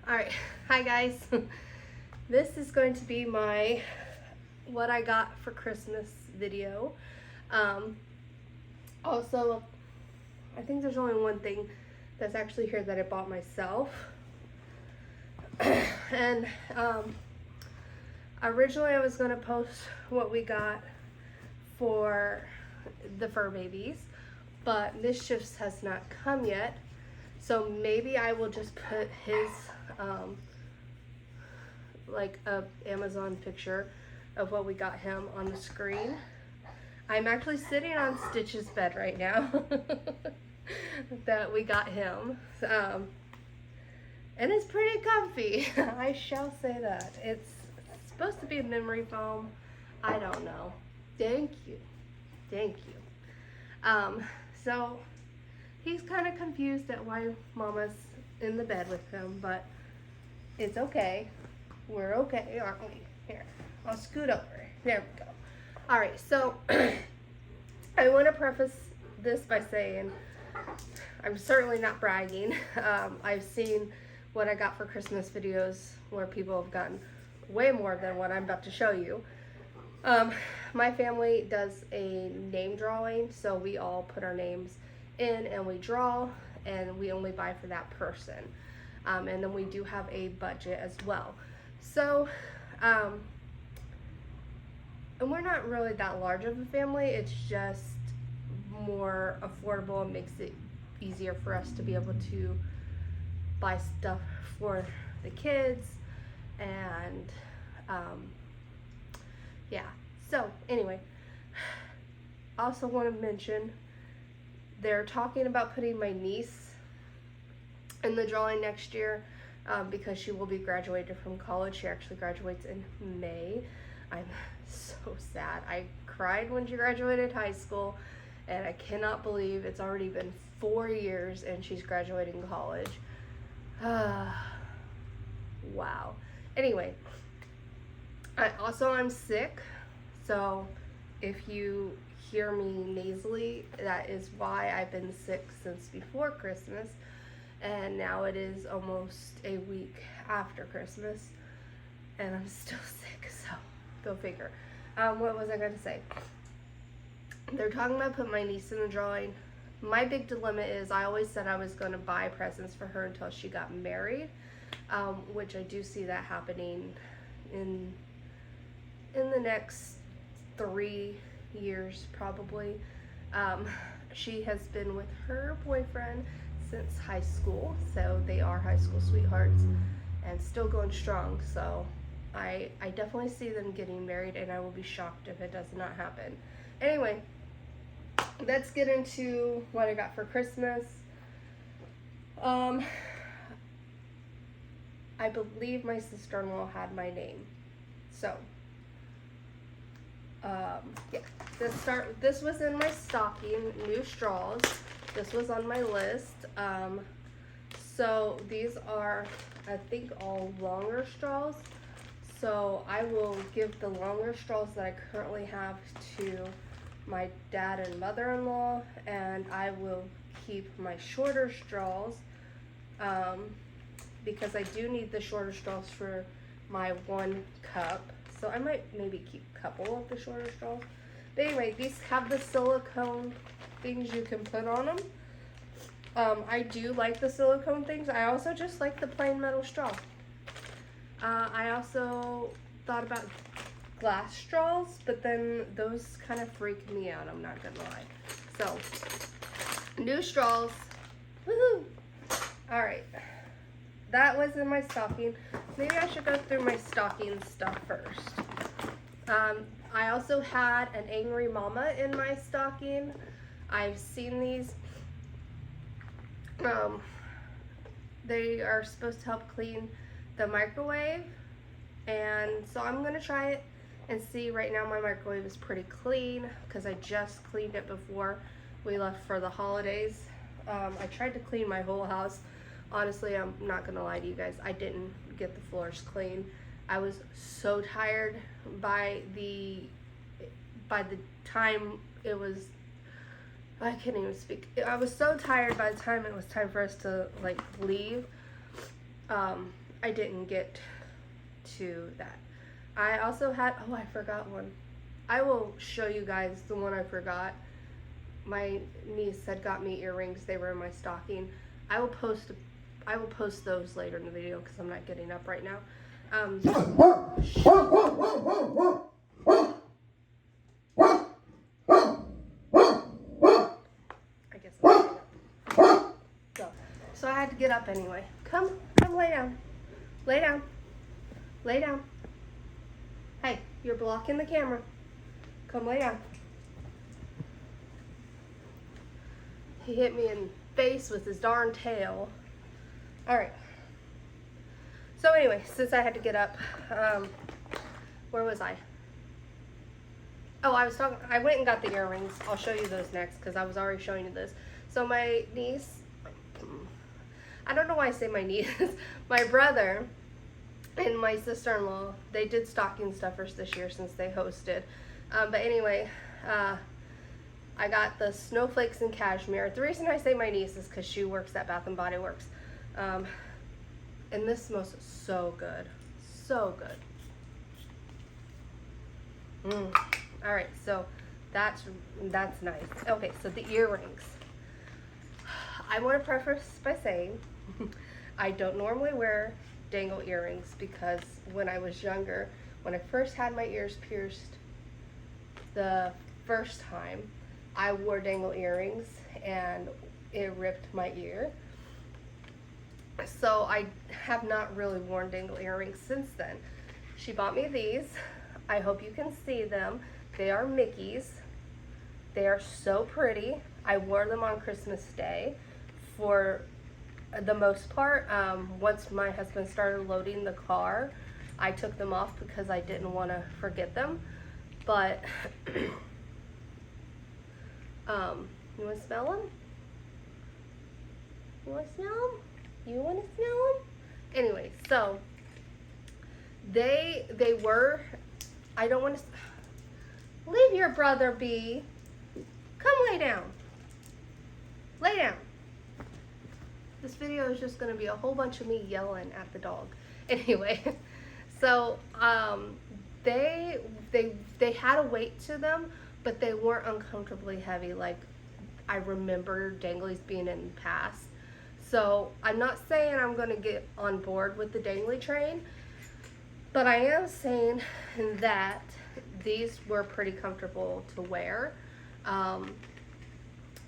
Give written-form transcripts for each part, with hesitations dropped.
Alright, hi guys. This is going to be my what I got for Christmas video. Also, I think there's only one thing that's actually here that I bought myself. And originally I was going to post what we got for the fur babies, but this just has not come yet. So maybe I will just put his like a Amazon picture of what we got him on the screen. I'm actually sitting on Stitch's bed right now that we got him. And it's pretty comfy. I shall say that. It's supposed to be a memory foam. I don't know. Thank you. Thank you. So he's kind of confused at why Mama's in the bed with him, but it's okay. We're okay, aren't we? Here, I'll scoot over. There we go. All right, so I want to preface this by saying I'm certainly not bragging. I've seen what I got for Christmas videos where people have gotten way more than what I'm about to show you. My family does a name drawing, so we all put our names in and we draw, and we only buy for that person. And then we do have a budget as well. So, and we're not really that large of a family. It's just more affordable and makes it easier for us to be able to buy stuff for the kids. And yeah, so anyway, I also want to mention they're talking about putting my niece in the drawing next year because she will be graduated from college. She actually graduates in May. I'm so sad. I cried when she graduated high school, and I cannot believe it's already been 4 years and she's graduating college. Wow. Anyway, I'm sick, so if you hear me nasally, that is why I've been sick since before Christmas, and now it is almost a week after Christmas and I'm still sick, so go figure. What was I going to say? They're talking about putting my niece in the drawing. My big dilemma is I always said I was going to buy presents for her until she got married, which I do see that happening in the next 3 years probably. She has been with her boyfriend since high school, so they are high school sweethearts and still going strong. So I definitely see them getting married, and I will be shocked if it does not happen. Anyway, let's get into what I got for Christmas. I believe my sister-in-law had my name. So yeah, this was in my stocking, new straws. This was on my list. So these are, I think, all longer straws. So I will give the longer straws that I currently have to my dad and mother-in-law, and I will keep my shorter straws because I do need the shorter straws for my 1 cup. So I might maybe keep a couple of the shorter straws. But anyway, these have the silicone things you can put on them. I do like the silicone things. I also just like the plain metal straw. I also thought about glass straws, but then those kind of freak me out, I'm not gonna lie. So, new straws. Woohoo! Alright. That was in my stocking. Maybe I should go through my stocking stuff first. I also had an Angry Mama in my stocking. I've seen these. They are supposed to help clean the microwave, and so I'm gonna try it and see. Right now my microwave is pretty clean because I just cleaned it before we left for the holidays. I tried to clean my whole house. Honestly, I'm not gonna lie to you guys, I didn't get the floors clean. I was so tired by the time it was, I can't even speak. I was so tired by the time it was time for us to like leave. I didn't get to that. I also had, oh, I forgot one. I will show you guys the one I forgot. My niece had got me earrings. They were in my stocking. I will post those later in the video because I'm not getting up right now. I guess I'm getting up. So I had to get up anyway. Come lay down. Lay down. Lay down. Hey, you're blocking the camera. Come lay down. He hit me in the face with his darn tail. Alright. So anyway, since I had to get up, where was I? Oh, I went and got the earrings. I'll show you those next because I was already showing you this. So my niece, I don't know why I say my niece, my brother and my sister-in-law, they did stocking stuffers this year since they hosted. But anyway, I got the snowflakes and cashmere. The reason I say my niece is because she works at Bath & Body Works. And this smells so good. So good. Alright, so that's nice. Okay, so the earrings. I want to preface by saying I don't normally wear dangle earrings because when I was younger, when I first had my ears pierced the first time, I wore dangle earrings and it ripped my ear. So I have not really worn dangle earrings since then. She bought me these. I hope you can see them. They are Mickey's. They are so pretty. I wore them on Christmas Day for the most part. Once my husband started loading the car, I took them off because I didn't want to forget them. But you want to smell them? You want to smell them? You want to smell them? Anyway, so they were, I don't want to, leave your brother be. Come lay down. Lay down. This video is just going to be a whole bunch of me yelling at the dog. Anyway, so they had a weight to them, but they weren't uncomfortably heavy like I remember danglies being in the past. So I'm not saying I'm going to get on board with the dangly train, but I am saying that these were pretty comfortable to wear.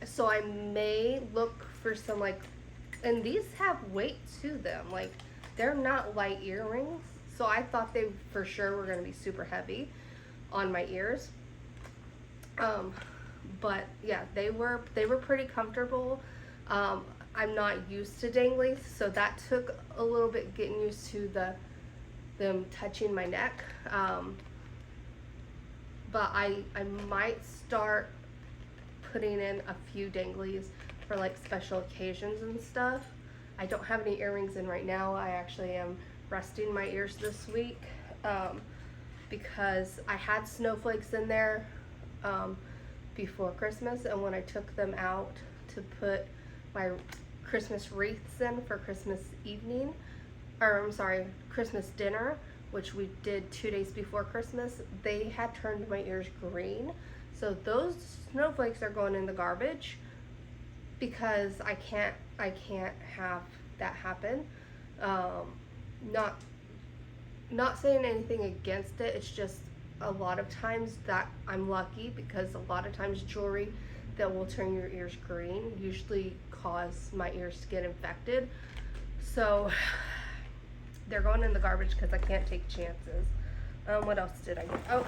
So I may look for some like, and these have weight to them. Like they're not light earrings. So I thought they for sure were going to be super heavy on my ears. But yeah, they were pretty comfortable. I'm not used to danglies, so that took a little bit getting used to them touching my neck. But I might start putting in a few danglies for like special occasions and stuff. I don't have any earrings in right now. I actually am resting my ears this week because I had snowflakes in there before Christmas, and when I took them out to put my Christmas wreaths in for Christmas evening, or I'm sorry, Christmas dinner, which we did 2 days before Christmas, they had turned my ears green. So those snowflakes are going in the garbage because I can't have that happen. Not saying anything against it, it's just a lot of times that I'm lucky because a lot of times jewelry that will turn your ears green usually cause my ears to get infected. So they're going in the garbage because I can't take chances. What else did I get? Oh,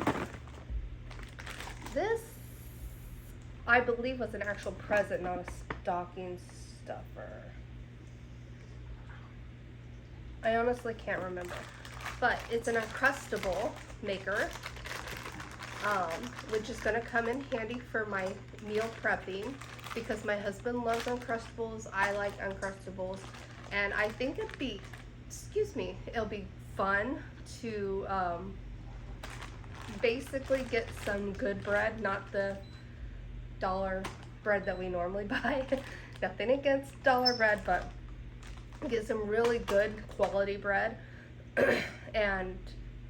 this I believe was an actual present, not a stocking stuffer. I honestly can't remember, but it's an Uncrustable maker, which is going to come in handy for my meal prepping because my husband loves Uncrustables. I like Uncrustables, and I think it'll be fun to basically get some good bread, not the dollar bread that we normally buy. Nothing against dollar bread, but get some really good quality bread and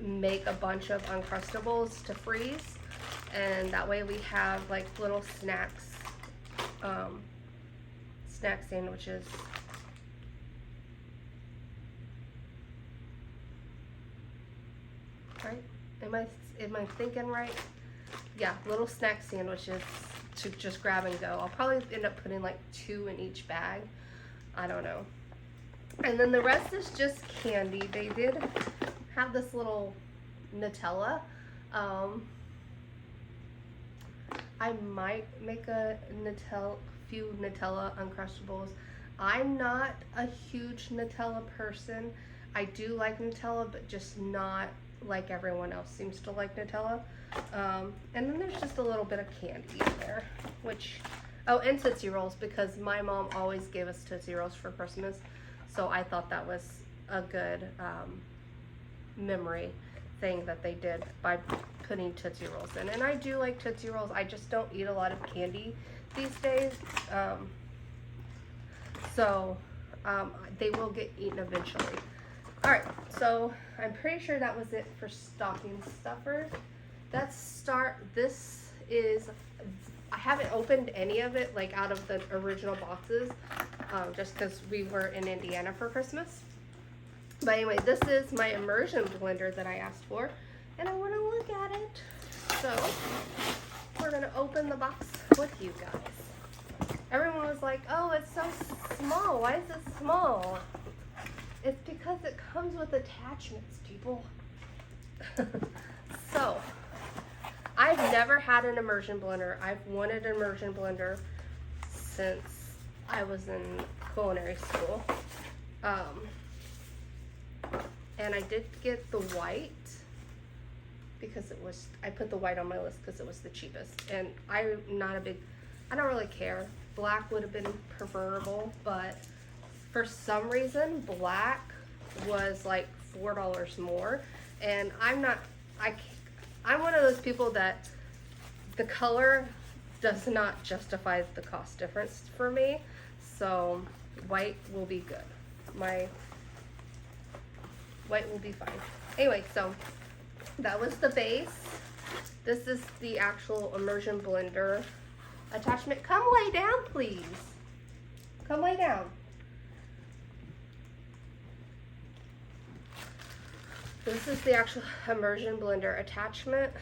make a bunch of Uncrustables to freeze, and that way we have like little snacks, snack sandwiches. Right? Am I thinking right? Yeah, little snack sandwiches to just grab and go. I'll probably end up putting like 2 in each bag. I don't know. And then the rest is just candy. They did have this little Nutella. I might make a few Nutella Uncrustables. I'm not a huge Nutella person. I do like Nutella, but just not like everyone else seems to like Nutella. And then there's just a little bit of candy in there, which, oh, and Tootsie Rolls, because my mom always gave us Tootsie Rolls for Christmas. So I thought that was a good memory thing that they did by putting Tootsie Rolls in. And I do like Tootsie Rolls. I just don't eat a lot of candy these days. So they will get eaten eventually. Alright, so I'm pretty sure that was it for stocking stuffers. This is, I haven't opened any of it like out of the original boxes, just because we were in Indiana for Christmas. But anyway, this is my immersion blender that I asked for, and I want to look at it. So we're going to open the box with you guys. Everyone was like, oh, it's so small. Why is it small? It's because it comes with attachments, people. So, I've never had an immersion blender. I've wanted an immersion blender since I was in culinary school. And I did get the white because I put the white on my list because it was the cheapest. And I don't really care. Black would have been preferable, but for some reason, black was like $4 more. And I'm one of those people that the color does not justify the cost difference for me. So white will be good. My white will be fine. Anyway, so that was the base. This is the actual immersion blender attachment. Come lay down, please. Come lay down. This is the actual immersion blender attachment,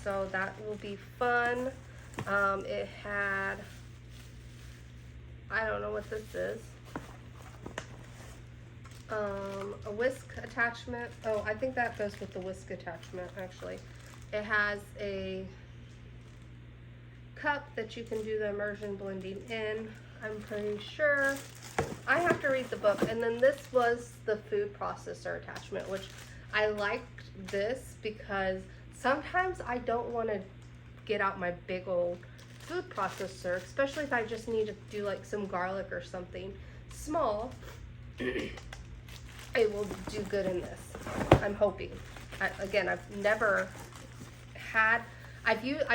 so that will be fun. It had, I don't know what this is, a whisk attachment. Oh, I think that goes with the whisk attachment, actually. It has a cup that you can do the immersion blending in, I'm pretty sure. I have to read the book. And then this was the food processor attachment, which I liked this because sometimes I don't want to get out my big old food processor, especially if I just need to do like some garlic or something small. It will do good in this, I'm hoping. Again, I've never had, I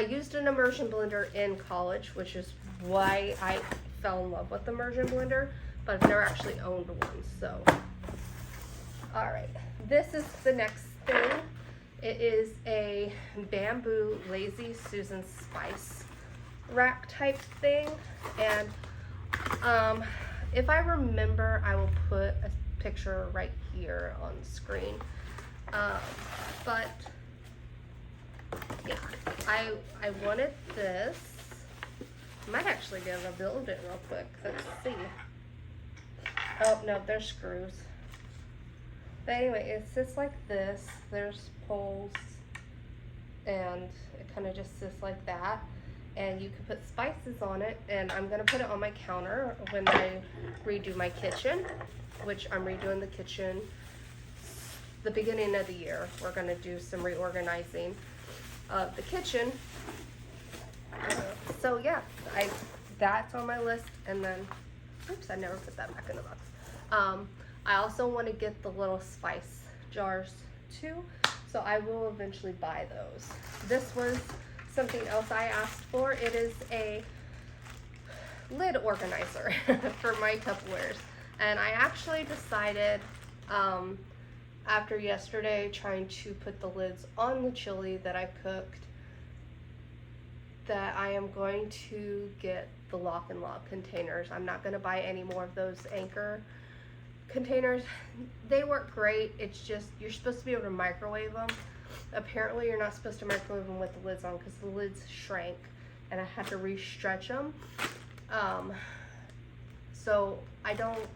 used an immersion blender in college, which is why I fell in love with the immersion blender, but I've never actually owned one, so. All right, this is the next thing. It is a bamboo Lazy Susan spice rack type thing, and if I remember, I will put a picture right here on the screen. But yeah, I wanted this. I might actually be able to build it real quick. Let's see. Oh no, there's screws. But anyway, it sits like this. There's poles, and it kind of just sits like that. And you can put spices on it, and I'm gonna put it on my counter when I redo my kitchen, which I'm redoing the kitchen the beginning of the year. We're gonna do some reorganizing of the kitchen. So yeah, that's on my list. And then, oops, I never put that back in the box. I also want to get the little spice jars too, so I will eventually buy those. This was something else I asked for. It is a lid organizer for my Tupperwares. And I actually decided, after yesterday trying to put the lids on the chili that I cooked, that I am going to get the lock and lock containers. I'm not going to buy any more of those Anchor containers. They work great. It's just you're supposed to be able to microwave them. Apparently you're not supposed to microwave them with the lids on because the lids shrank and I had to re-stretch them. So I don't,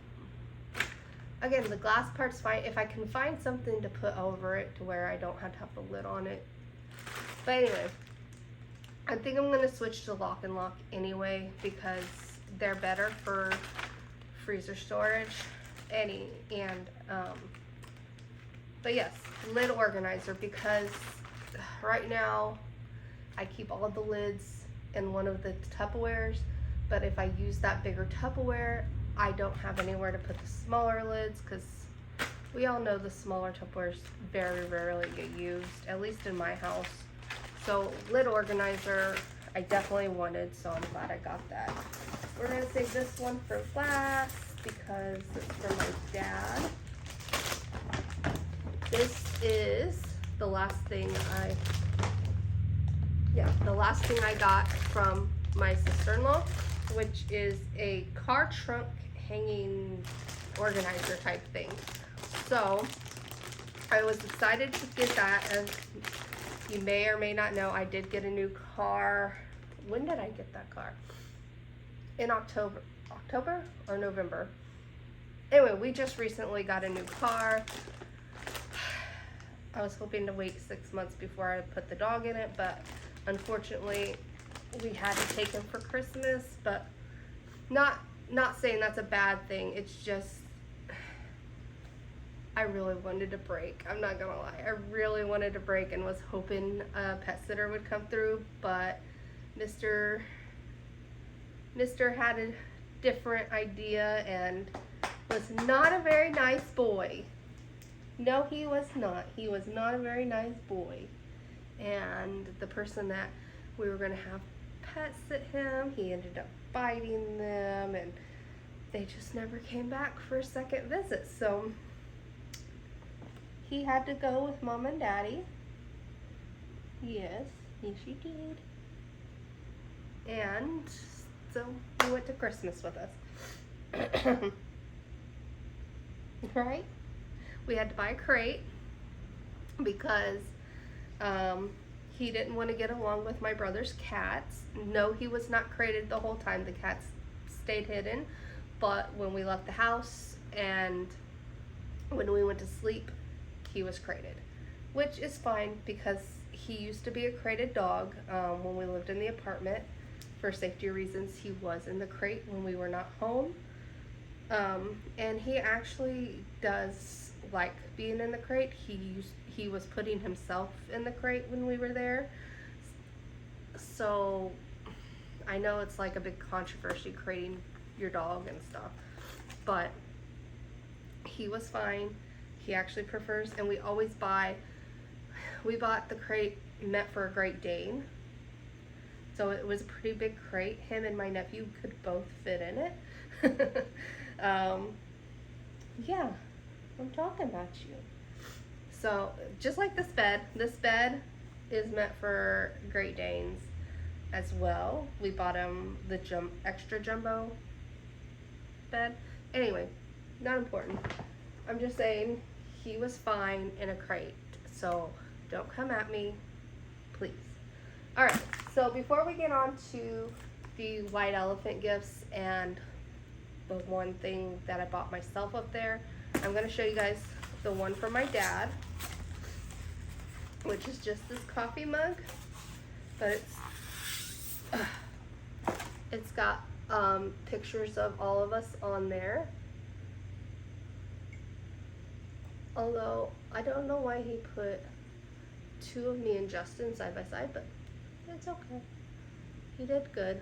again, the glass part's fine. If I can find something to put over it to where I don't have to have the lid on it. But anyway, I think I'm going to switch to lock and lock anyway because they're better for freezer storage. But yes, lid organizer, because right now I keep all of the lids in one of the Tupperwares, but if I use that bigger Tupperware, I don't have anywhere to put the smaller lids because we all know the smaller Tupperwares very rarely get used, at least in my house. So lid organizer I definitely wanted, so I'm glad I got that. We're gonna save this one for last because it's for my dad. This is the last thing I got from my sister-in-law, which is a car trunk hanging organizer type thing. So I was excited to get that. As you may or may not know, I did get a new car. When did I get that car? In October or November. Anyway, we just recently got a new car. I was hoping to wait 6 months before I put the dog in it, but unfortunately we had to take him for Christmas. But not saying that's a bad thing. It's just I really wanted a break. I'm not gonna lie. I really wanted a break and was hoping a pet sitter would come through, but Mr. had a different idea and was not a very nice boy. No, he was not. He was not a very nice boy. And the person that we were gonna have pet sit him, he ended up biting them and they just never came back for a second visit. So he had to go with Mom and Daddy. Yes, he did. And so he went to Christmas with us. Right? We had to buy a crate because he didn't want to get along with my brother's cats. No, he was not crated the whole time. The cats stayed hidden. But when we left the house and when we went to sleep, he was crated, which is fine because he used to be a crated dog. When we lived in the apartment, for safety reasons, he was in the crate when we were not home. And he actually does like being in the crate. He was putting himself in the crate when we were there. So I know it's like a big controversy crating your dog and stuff, but he was fine. He actually prefers, and we bought the crate meant for a Great Dane. So it was a pretty big crate. Him and my nephew could both fit in it. Yeah, I'm talking about you. So just like this bed is meant for Great Danes as well. We bought him the extra jumbo bed. Anyway, not important. I'm just saying he was fine in a crate. So don't come at me, please. All right, so before we get on to the white elephant gifts and the one thing that I bought myself up there, I'm going to show you guys the one from my dad, which is just this coffee mug, but it's got pictures of all of us on there. Although I don't know why he put two of me and Justin side by side, but it's okay. He did good.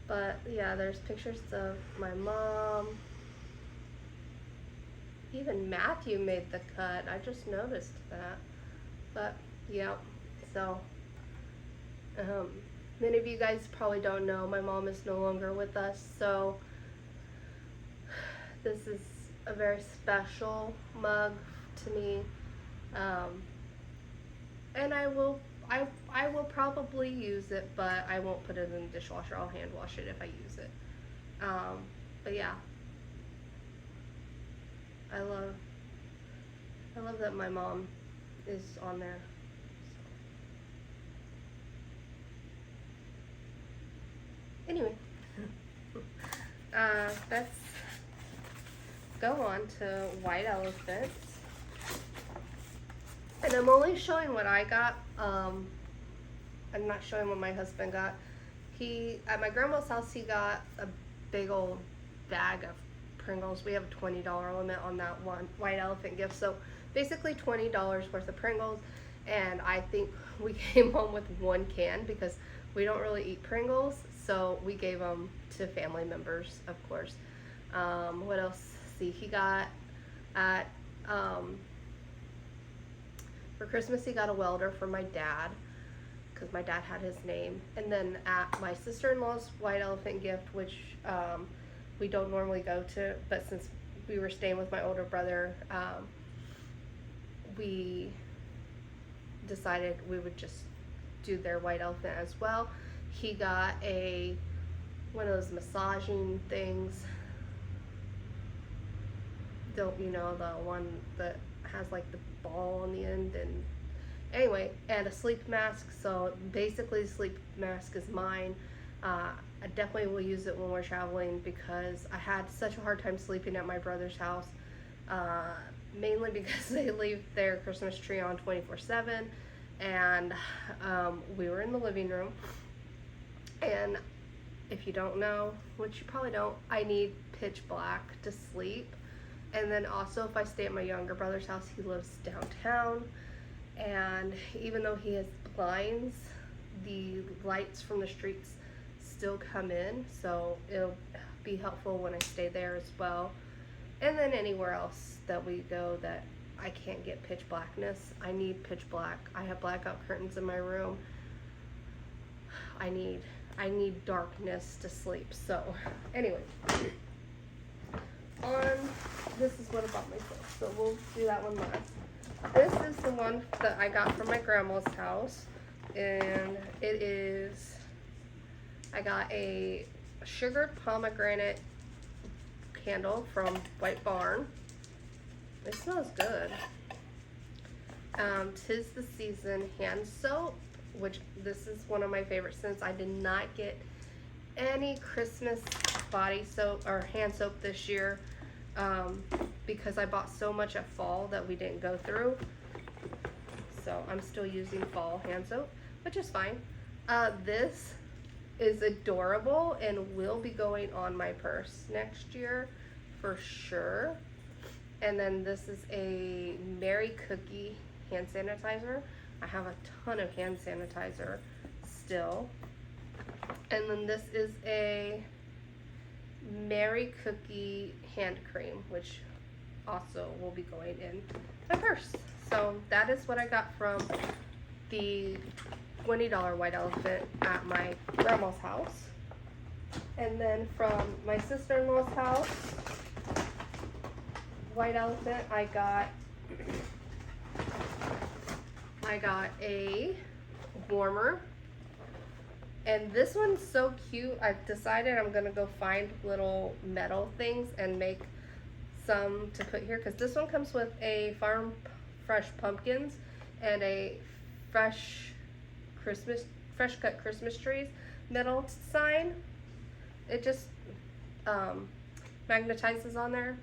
But yeah, there's pictures of my mom. Even Matthew made the cut. I just noticed that. But yeah, so many of you guys probably don't know, my mom is no longer with us. So This is a very special mug to me. And I will probably use it, but I won't put it in the dishwasher. I'll hand wash it if I use it. But yeah, I love that my mom is on there. So. Anyway, let's go on to white elephants. And I'm only showing what I got. I'm not showing what my husband got. At my grandma's house, he got a big old bag of Pringles. We have a $20 limit on that one white elephant gift. So basically $20 worth of Pringles. And I think we came home with one can because we don't really eat Pringles. So we gave them to family members, of course. What else? See, he got at, for Christmas, he got a welder for my dad because my dad had his name. And then at my sister-in-law's white elephant gift, which we don't normally go to, but since we were staying with my older brother, we decided we would just do their white elephant as well. He got one of those massaging things. Don't you know, the one that has like the ball on the end, and anyway, and a sleep mask. So basically the sleep mask is mine. I definitely will use it when we're traveling because I had such a hard time sleeping at my brother's house, mainly because they leave their Christmas tree on 24/7, and we were in the living room, and if you don't know, which you probably don't, I need pitch black to sleep. And then also if I stay at my younger brother's house, he lives downtown, and even though he has blinds, the lights from the streets still come in, so it'll be helpful when I stay there as well. And then anywhere else that we go that I can't get pitch blackness, I need pitch black. I have blackout curtains in my room. I need darkness to sleep. So anyway, this is what I bought myself, so we'll do that one last. This is the one that I got from my grandma's house, and it is, I got a sugared pomegranate candle from White Barn. It smells good. 'Tis the Season hand soap, which this is one of my favorite scents. I did not get any Christmas body soap or hand soap this year because I bought so much at fall that we didn't go through. So I'm still using fall hand soap, which is fine. This is adorable and will be going on my purse next year for sure. And then this is a Merry Cookie hand sanitizer. I have a ton of hand sanitizer still. And then this is a Merry Cookie hand cream, which also will be going in my purse. So that is what I got from the $20 white elephant at my grandma's house. And then from my sister-in-law's house, white elephant, I got a warmer. And this one's so cute. I've decided I'm gonna go find little metal things and make some to put here, because this one comes with a farm fresh pumpkins and a fresh cut Christmas trees metal sign. It just magnetizes on there,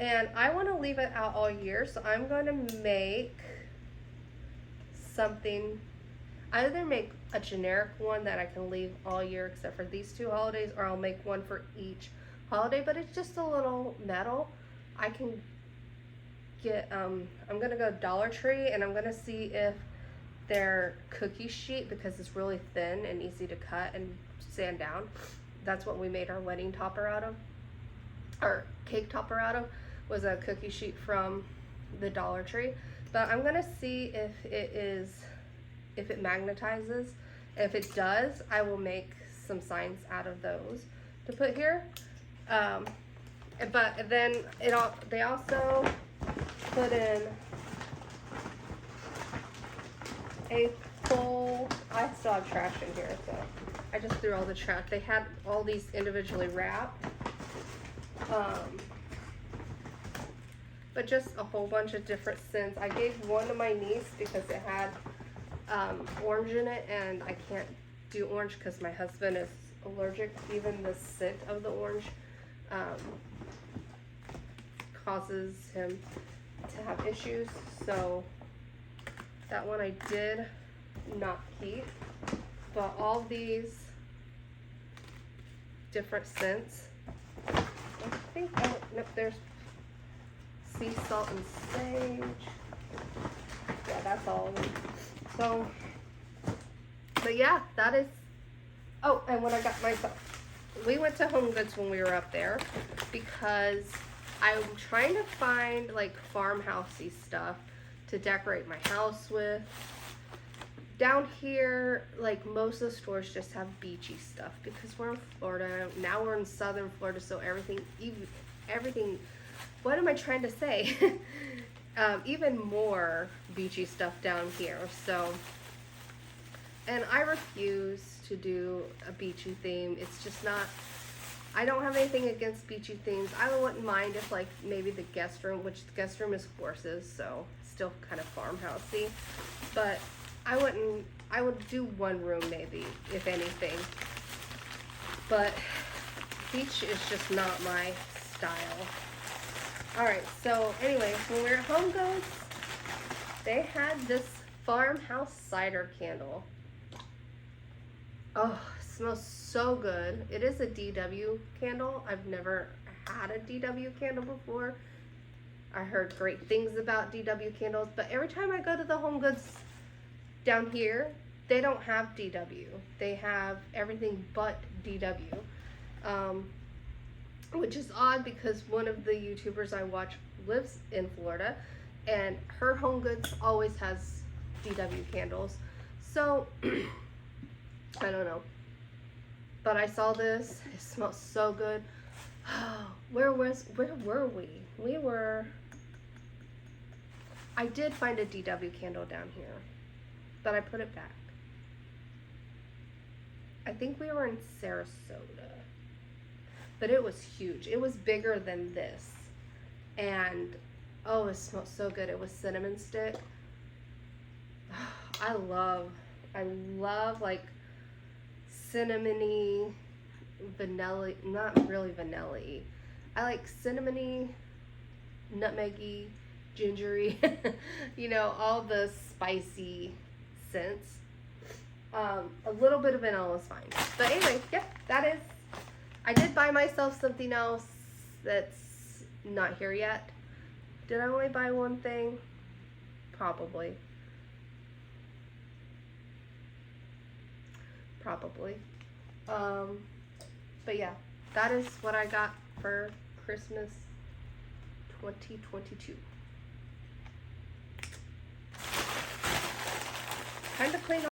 and I want to leave it out all year, so I'm going to make something. Either make a generic one that I can leave all year except for these two holidays, or I'll make one for each holiday, but it's just a little metal. I can get, I'm gonna go Dollar Tree, and I'm gonna see if their cookie sheet, because it's really thin and easy to cut and sand down. That's what we made our wedding topper out of, our cake topper out of, was a cookie sheet from the Dollar Tree. But I'm gonna see if it magnetizes. If it does, I will make some signs out of those to put here. And But then they also put in a full, I still have trash in here, so I just threw all the trash. They had all these individually wrapped. But just a whole bunch of different scents. I gave one to my niece because it had orange in it, and I can't do orange because my husband is allergic. Even the scent of the orange causes him to have issues. So that one I did not keep. But all these different scents. I think, oh, nope, there's sea salt and sage. Yeah, that's all of them. So, but yeah, that is, oh, and what I got myself. We went to Home Goods when we were up there because I'm trying to find like farmhousey stuff to decorate my house with. Down here, like most of the stores just have beachy stuff because we're in Florida. Now we're in southern Florida, so everything, what am I trying to say? Even more beachy stuff down here. So, and I refuse to do a beachy theme. It's just not, I don't have anything against beachy themes. I wouldn't mind if like maybe the guest room, which the guest room is horses, so still kind of farmhousey. But I would do one room maybe, if anything. But beach is just not my style. Alright, so anyway, when we were at Home Goods, they had this farmhouse cider candle. Oh, it smells so good. It is a DW candle. I've never had a DW candle before. I heard great things about DW candles, but every time I go to the Home Goods down here, they don't have DW. They have everything but DW. Which is odd because one of the YouTubers I watch lives in Florida, and her Home Goods always has DW candles. So, I don't know. But I saw this. It smells so good. Where were we? We were, I did find a DW candle down here, but I put it back. I think we were in Sarasota. But it was huge. It was bigger than this. And, oh, it smelled so good. It was cinnamon stick. I love like cinnamony, vanilla, not really vanilla-y. I like cinnamony, nutmeggy, gingery, you know, all the spicy scents. A little bit of vanilla is fine. But anyway, yeah, that is, I did buy myself something else that's not here yet. Did I only buy one thing? Probably. But yeah, that is what I got for Christmas 2022. Time to clean